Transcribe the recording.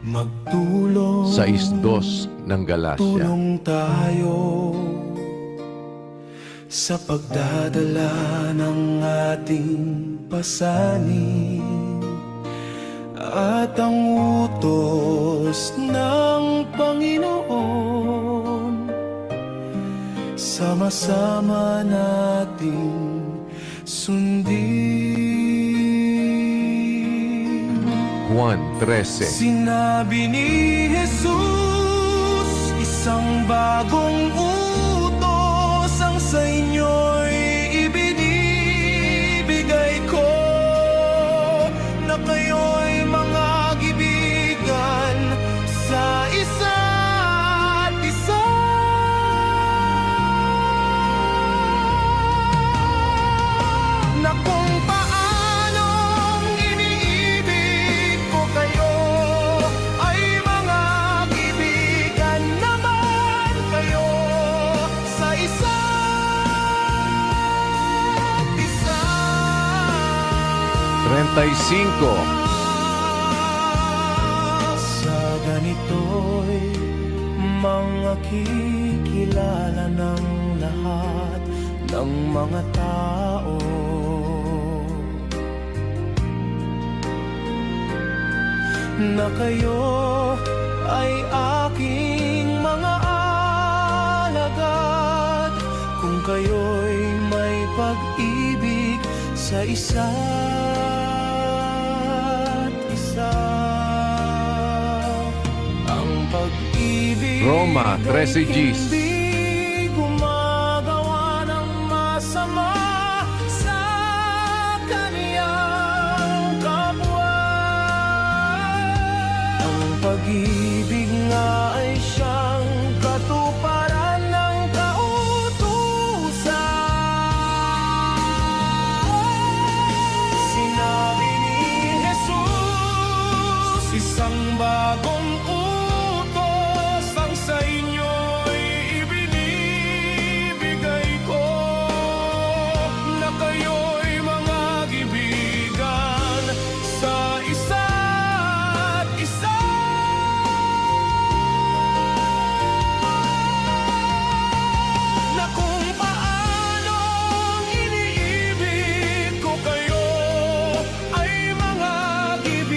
Magtulong, 6:2 ng Galacia. tulong tayo sa pagdadala ng ating pasanin at ang utos ng Panginoon. Sama-sama nating sundin. Juan 13. Sinabi ni Jesus, isang bagong utos ang sa inyo'y ibinibigay ko, na kayo'y mga gibigan sa isa't isa. Na kung paanong iniibig ko kayo, ay mga kaibigan naman kayo sa isa't isa. 35. Sa ganito'y makikilala ng lahat ng mga tao na kayo ay aking mga alagad, kung kayo'y may pag-ibig sa isa't isa. Ang pag-ibig Roma 13 ay Gs. hindi gumagawa ng masama sa kaniyang kapwa. Ang pag-ibig nga ay siyang katuparan ng kautusan. Sinabi ni Jesus, isang bagong utos ang sa inyo'y ibinibigay ko, na kayo'y mga gibigan sa isa't isa. Na kung paanong iniibig ko kayo, ay mga gibigan